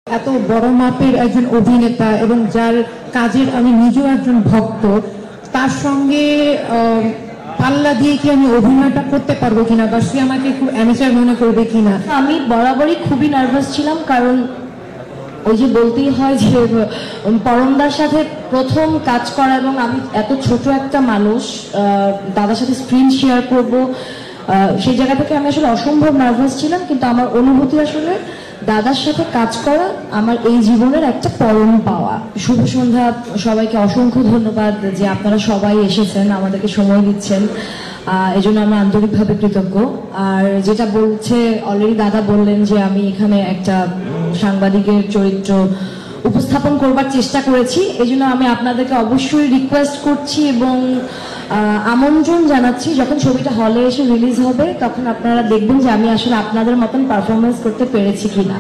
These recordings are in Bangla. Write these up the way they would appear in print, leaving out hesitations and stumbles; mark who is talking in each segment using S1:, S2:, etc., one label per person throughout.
S1: এত বড় মাপের একজন অভিনেতা এবং যার কাজের আমি নিজেও একজন ভক্ত, তার সঙ্গে পাল্লা দিয়ে কি আমি অভিনয়টা করতে পারবো কিনা বা সে আমাকে খুব অ্যামেচার মনে করবে কিনা।
S2: আমি বরাবরই খুবই নার্ভাস ছিলাম, কারণ ওই যে বলতেই হয় যে পরমদার সাথে প্রথম কাজ করা এবং আমি এত ছোট একটা মানুষ দাদার সাথে স্ক্রিন শেয়ার করব, সেই জায়গা থেকে আমি আসলে অসম্ভব নার্ভাস ছিলাম। কিন্তু আমার অনুভূতি আসলে দাদার সাথে কাজ করা আমার এই জীবনের একটা পরম পাওয়া। শুভ সন্ধ্যা সবাইকে, অসংখ্য ধন্যবাদ যে আপনারা সবাই এসেছেন, আমাদেরকে সময় দিচ্ছেন, এজন্য আমরা আন্তরিকভাবে কৃতজ্ঞ। আর যেটা বলছে অলরেডি দাদা বললেন যে আমি এখানে একটা সাংবাদিকের চরিত্র উপস্থাপন করবার চেষ্টা করেছি, এজন্য আমি আপনাদেরকে অবশ্যই রিকোয়েস্ট করছি এবং আমন্ত্রণ জানাচ্ছি, যখন ছবিটা হলে এসে রিলিজ হবে তখন আপনারা দেখবেন যে আমি আসলে আপনাদের মতন পারফরমেন্স করতে পেরেছি কিনা,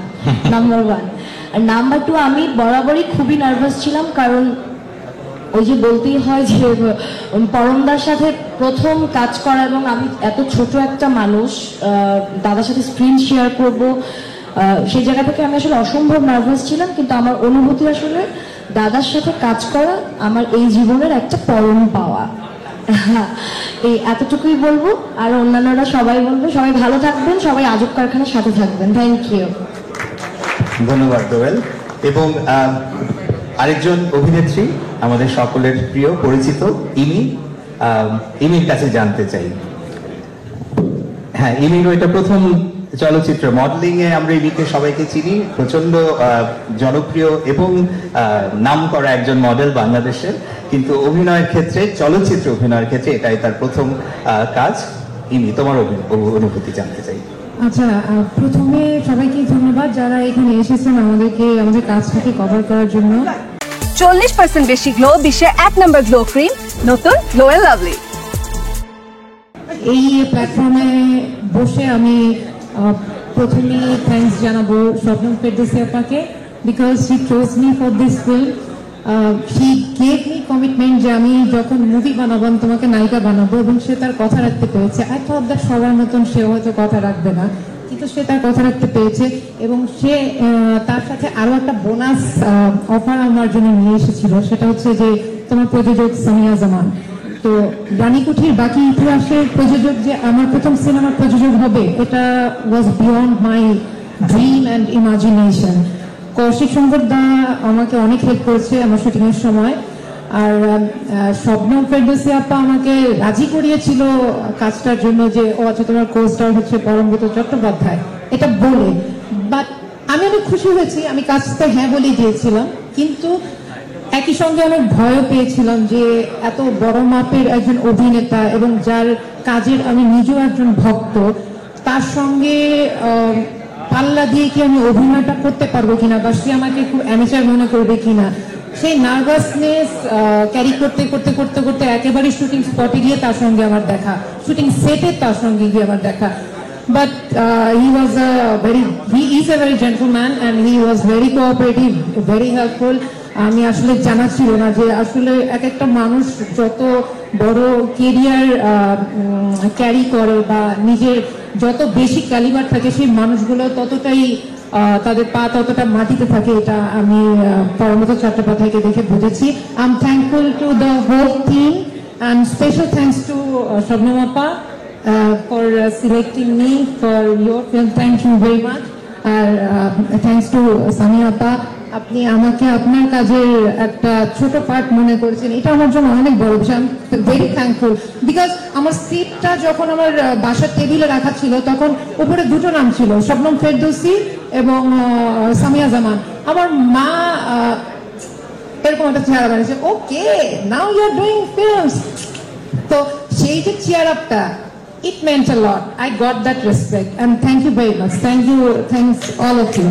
S2: নাম্বার 1। আর নাম্বার 2, আমি বরাবরই খুবই নার্ভাস ছিলাম, কারণ ওই যে বলতেই হয় যে পরমদার সাথে প্রথম কাজ করা এবং আমি এত ছোট একটা মানুষ দাদার সাথে স্ক্রিন শেয়ার করব, সেই জায়গা থেকে আমি আসলে অসম্ভব নার্ভাস ছিলাম। কিন্তু আমার অনুভূতি আসলে দাদার সাথে কাজ করা আমার এই জীবনের একটা পরম পাওয়া। এই এতটুকুই বলবো, আর অন্যান্যরা সবাই বলবো সবাই ভালো থাকবেন, সবাই আজব কারখানার সাথে থাকবেন। Thank you.
S3: ধন্যবাদ দোয়েল। এবং আরেকজন অভিনেত্রী আমাদের সকলের প্রিয় পরিচিত ইমির কাছে জানতে চাই। হ্যাঁ, ইমির এটা প্রথম চলচ্চিত্র মডেলিং এ আমরা ইমিকে সবাইকে চিনি, প্রচন্ড জনপ্রিয় এবং নাম করা একজন মডেল বাংলাদেশের, কিন্তু অভিনয়ের ক্ষেত্রে, চলচ্চিত্র অভিনয়ের ক্ষেত্রে এটাই তার প্রথম কাজ। ইমি, তোমার অনুভূতি জানতে চাই।
S1: আচ্ছা, প্রথমে সবাইকে ধন্যবাদ যারা এখানে এসেছেন আমাদের কাজটাকে কভার করার জন্য।
S4: 40% বেশি গ্লো, বিশ্বের 1 নম্বর গ্লো ক্রিম, নতুন গ্লো এন্ড লাভলি।
S1: এই প্ল্যাটফর্মে বসে আমি প্রথমে থ্যাঙ্কস জানাবো শবনম ফেরদৌসী আপাকে, because she chose me for this film. She gave me commitment যে আমি যখন মুভি বানাবো আমি তোমাকে নায়িকা বানাবো, এবং সে তার কথা রাখতে পেরেছে। আই থট দ্যাট সবার মতন সে হয়তো কথা রাখবে না, কিন্তু সে তার কথা রাখতে পেরেছে, এবং সে তার সাথে আরো একটা বোনাস অফার আমার জন্য নিয়ে এসেছিল, সেটা হচ্ছে যে তোমার প্রযোজক সামিয়া জামান। তো রানীকুঠির বাকি ইতিহাসের প্রযোজক যে আমার প্রথম সিনেমার প্রযোজক হবে, এটা was beyond my dream and imagination. Kaushik Shankar da আমাকে অনেক হেল্প করেছে আমার শুটিং এর সময়, আর শবনম ফেরদৌসী আপা আমাকে রাজি করিয়েছিল কাজটার জন্য, যে ও আচ্ছা তোমার কোস্টার হচ্ছে পরমব্রত চট্টোপাধ্যায়, এটা বলে। বাট আমি অনেক খুশি হয়েছি, আমি কাজটা হ্যাঁ বলেই দিয়েছিলাম, কিন্তু একই সঙ্গে অনেক ভয়ও পেয়েছিলাম যে এত বড় মাপের একজন অভিনেতা এবং যার কাজের আমি নিজেও একজন ভক্ত, তার সঙ্গে পাল্লা দিয়ে কি আমি অভিনয়টা করতে পারবো কিনা বা সে আমাকে খুব অ্যামেচার মনে করবে কিনা। সেই নার্ভাসনেস ক্যারি করতে করতে করতে করতে একেবারে শুটিং স্পটে গিয়ে তার সঙ্গে আমার দেখা, শুটিং সেটে তার সঙ্গে গিয়ে আমার দেখা। But he is a very gentleman and he was very cooperative, very helpful. আমি আসলে জানা ছিল না যে আসলে এক একটা মানুষ যত বড় কেরিয়ার ক্যারি করে বা নিজের যত বেশি ক্যালিবার থাকে, সেই মানুষগুলো ততটাই তাদের পা ততটা মাটিতে থাকে, এটা আমি পরমব্রত চট্টোপাধ্যায়কে দেখে বুঝেছি। I am thankful to the whole team and special thanks to Shabnam Appa for selecting me for your film. Thank you very much. Thanks to Sami Appa, আপনি আমাকে আপনার কাজের একটা ছোট পার্ট মনে করেছেন, এটা আমার জন্য অনেক বড় বিষয়। আমি ভেরি থ্যাঙ্কফুল, বিকজ আমার স্ক্রিপ্টটা যখন আমার বাসার টেবিলে রাখা ছিল তখন উপরে দুটো নাম ছিল, শবনম ফেরদৌসী এবং সামিয়া জামান। আমার মা এরকম একটা চেহারা বানিয়েছে, okay now you are doing films. তো সেই যে চেয়ার আপটা, it meant a lot. I got that respect, and thank you very much. Thanks all of you.